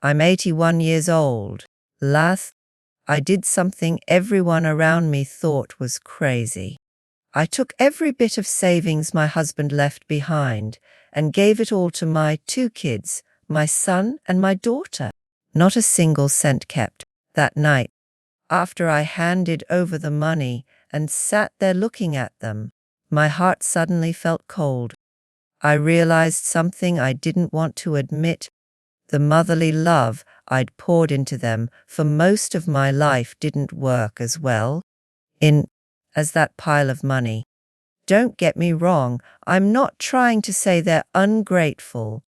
I'm 81 years old. Last, I did something everyone around me thought was crazy. I took every bit of savings my husband left behind and gave it all to my 2 kids, my son and my daughter. Not a single cent kept. That night, after I handed over the money and sat there looking at them, my heart suddenly felt cold. I realized something I didn't want to admit. The motherly love I'd poured into them for most of my life didn't work as well as that pile of money. Don't get me wrong, I'm not trying to say they're ungrateful.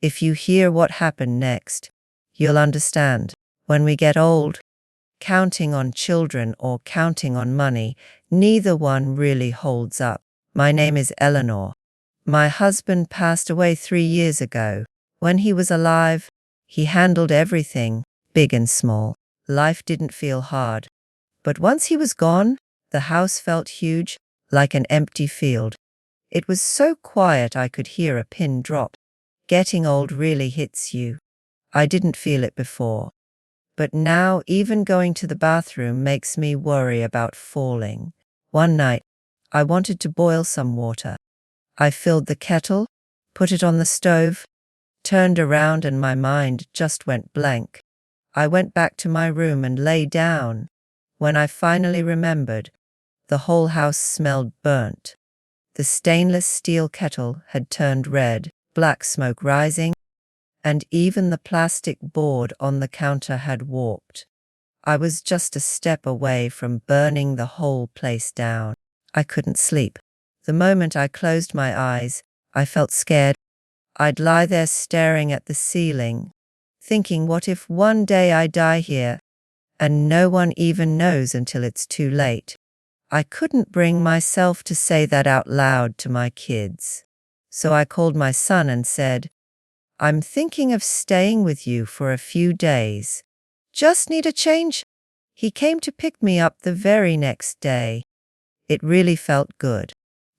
If you hear what happened next, you'll understand. When we get old, counting on children or counting on money, neither one really holds up. My name is Eleanor. My husband passed away 3 years ago. When he was alive, he handled everything, big and small. Life didn't feel hard. But once he was gone, the house felt huge, like an empty field. It was so quiet I could hear a pin drop. Getting old really hits you. I didn't feel it before. But now even going to the bathroom makes me worry about falling. One night, I wanted to boil some water. I filled the kettle, put it on the stove, turned around and my mind just went blank. I went back to my room and lay down. When I finally remembered, the whole house smelled burnt. The stainless steel kettle had turned red, black smoke rising, and even the plastic board on the counter had warped. I was just a step away from burning the whole place down. I couldn't sleep. The moment I closed my eyes, I felt scared. I'd lie there staring at the ceiling, thinking, what if one day I die here, and no one even knows until it's too late? I couldn't bring myself to say that out loud to my kids. So I called my son and said, I'm thinking of staying with you for a few days. Just need a change. He came to pick me up the very next day. It really felt good.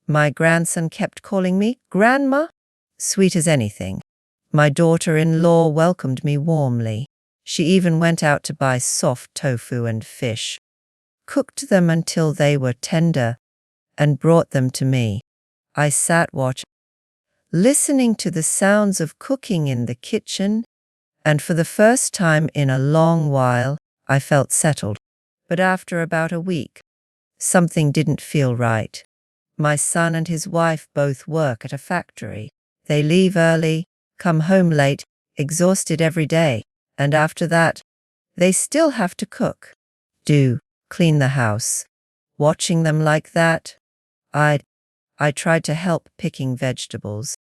My grandson kept calling me Grandma, sweet as anything. My daughter-in-law welcomed me warmly. She even went out to buy soft tofu and fish, cooked them until they were tender, and brought them to me. I sat watching, listening to the sounds of cooking in the kitchen, and for the first time in a long while, I felt settled. But after about a week, something didn't feel right. My son and his wife both work at a factory. They leave early, come home late, exhausted every day, and after that, they still have to cook, clean the house. Watching them like that, I tried to help picking vegetables,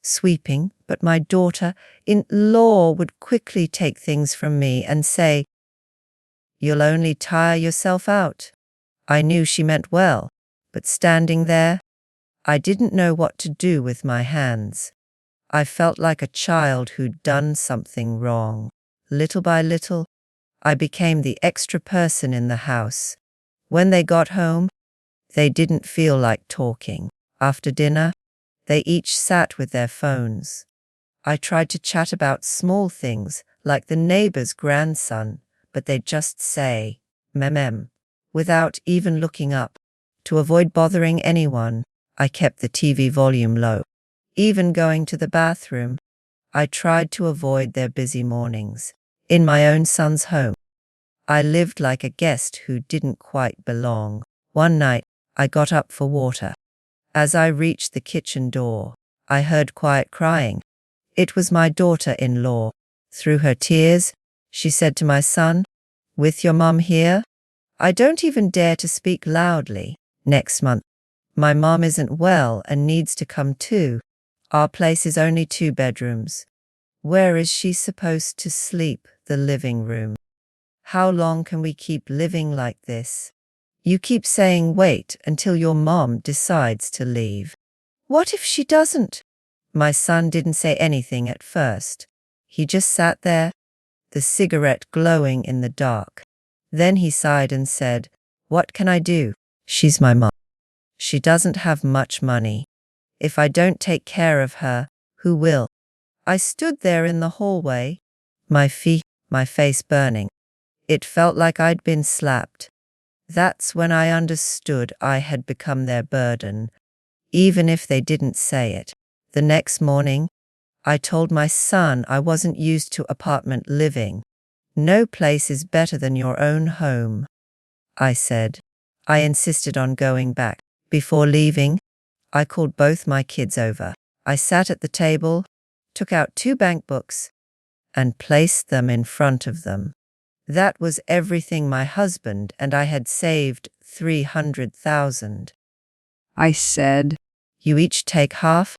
sweeping, but my daughter-in-law would quickly take things from me and say, "You'll only tire yourself out." I knew she meant well, but standing there, I didn't know what to do with my hands. I felt like a child who'd done something wrong. Little by little, I became the extra person in the house. When they got home, they didn't feel like talking. After dinner, they each sat with their phones. I tried to chat about small things like the neighbor's grandson, but they'd just say, "Mem," without even looking up. To avoid bothering anyone, I kept the TV volume low. Even going to the bathroom, I tried to avoid their busy mornings. In my own son's home, I lived like a guest who didn't quite belong. One night, I got up for water. As I reached the kitchen door, I heard quiet crying. It was my daughter-in-law. Through her tears, she said to my son, "With your mom here? I don't even dare to speak loudly. Next month, my mom isn't well and needs to come too. Our place is only 2 bedrooms. Where is she supposed to sleep? The living room. How long can we keep living like this? You keep saying wait until your mom decides to leave. What if she doesn't?" My son didn't say anything at first. He just sat there, the cigarette glowing in the dark. Then he sighed and said, "What can I do? She's my mom. She doesn't have much money. If I don't take care of her, who will?" I stood there in the hallway, my face burning. It felt like I'd been slapped. That's when I understood I had become their burden, even if they didn't say it. The next morning, I told my son I wasn't used to apartment living. No place is better than your own home, I said. I insisted on going back. Before leaving, I called both my kids over. I sat at the table, took out 2 bank books, and placed them in front of them. That was everything my husband and I had saved, 300,000. I said. You each take half,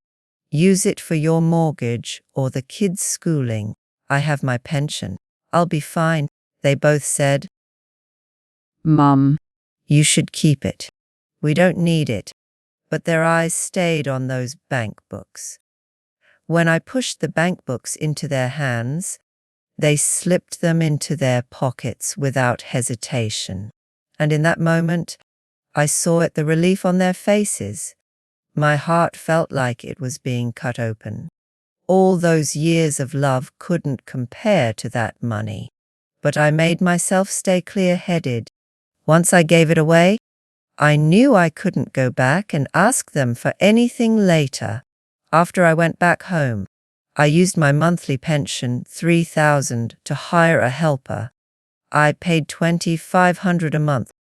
use it for your mortgage or the kids' schooling. I have my pension. I'll be fine, they both said. Mum. You should keep it. We don't need it. But their eyes stayed on those bank books. When I pushed the bank books into their hands, they slipped them into their pockets without hesitation. And in that moment, I saw the relief on their faces. My heart felt like it was being cut open. All those years of love couldn't compare to that money. But I made myself stay clear-headed. Once I gave it away, I knew I couldn't go back and ask them for anything later. After I went back home, I used my monthly pension, 3,000, to hire a helper. I paid 2,500 a month.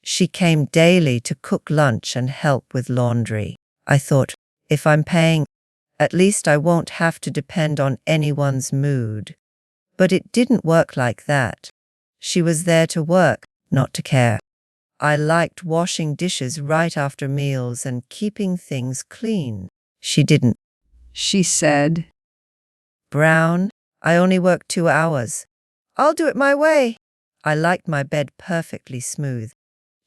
She came daily to cook lunch and help with laundry. I thought, if I'm paying, at least I won't have to depend on anyone's mood. But it didn't work like that. She was there to work, not to care. I liked washing dishes right after meals and keeping things clean. She didn't. She said. Brown, I only work 2 hours. I'll do it my way. I liked my bed perfectly smooth.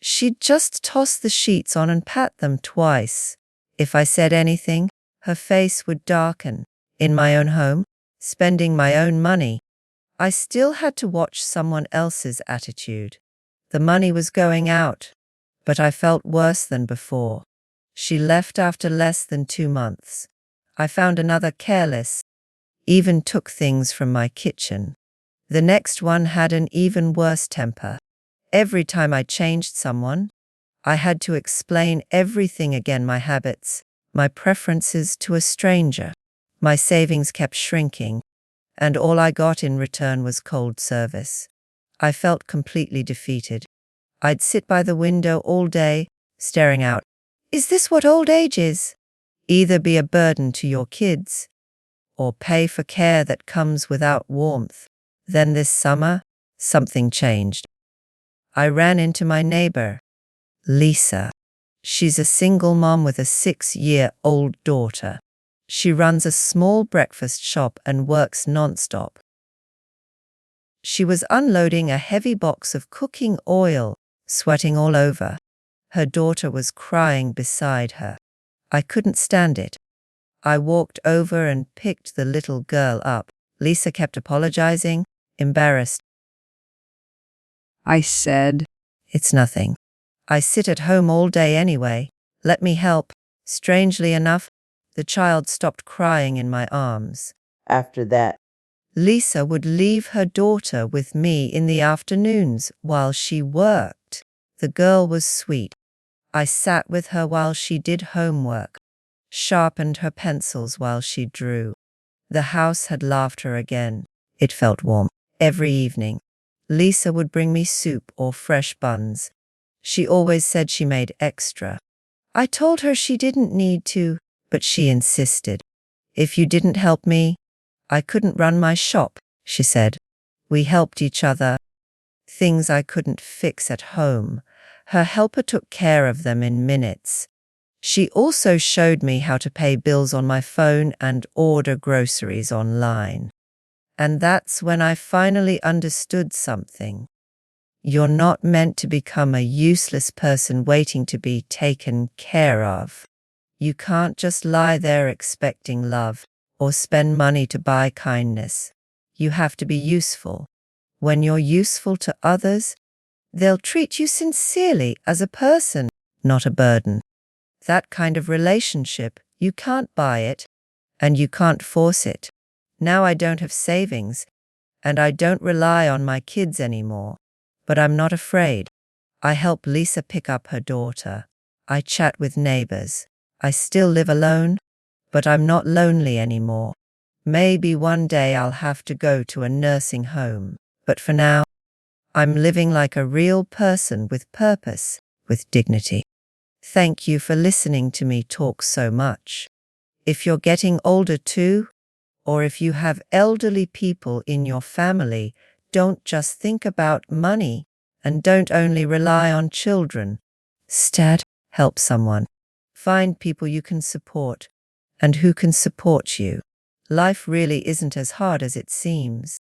She'd just toss the sheets on and pat them twice. If I said anything, her face would darken. In my own home, spending my own money, I still had to watch someone else's attitude. The money was going out, but I felt worse than before. She left after less than 2 months. I found another careless, even took things from my kitchen. The next one had an even worse temper. Every time I changed someone, I had to explain everything again, my habits, my preferences to a stranger. My savings kept shrinking, and all I got in return was cold service. I felt completely defeated. I'd sit by the window all day, staring out. Is this what old age is? Either be a burden to your kids, or pay for care that comes without warmth. Then this summer, something changed. I ran into my neighbor, Lisa. She's a single mom with a 6-year-old daughter. She runs a small breakfast shop and works nonstop. She was unloading a heavy box of cooking oil, sweating all over. Her daughter was crying beside her. I couldn't stand it. I walked over and picked the little girl up. Lisa kept apologizing, embarrassed. I said. It's nothing. I sit at home all day anyway. Let me help. Strangely enough, the child stopped crying in my arms. After that, Lisa would leave her daughter with me in the afternoons while she worked. The girl was sweet. I sat with her while she did homework, sharpened her pencils while she drew. The house had laughter again. It felt warm. Every evening, Lisa would bring me soup or fresh buns. She always said she made extra. I told her she didn't need to, but she insisted. If you didn't help me, I couldn't run my shop, she said. We helped each other. Things I couldn't fix at home, her helper took care of them in minutes. She also showed me how to pay bills on my phone and order groceries online. And that's when I finally understood something. You're not meant to become a useless person waiting to be taken care of. You can't just lie there expecting love, or spend money to buy kindness. You have to be useful. When you're useful to others, they'll treat you sincerely as a person, not a burden. That kind of relationship, you can't buy it, and you can't force it. Now I don't have savings, and I don't rely on my kids anymore. But I'm not afraid. I help Lisa pick up her daughter. I chat with neighbors. I still live alone, but I'm not lonely anymore. Maybe one day I'll have to go to a nursing home, but for now, I'm living like a real person with purpose, with dignity. Thank you for listening to me talk so much. If you're getting older too, or if you have elderly people in your family, don't just think about money and don't only rely on children. Instead, help someone. Find people you can support and who can support you. Life really isn't as hard as it seems.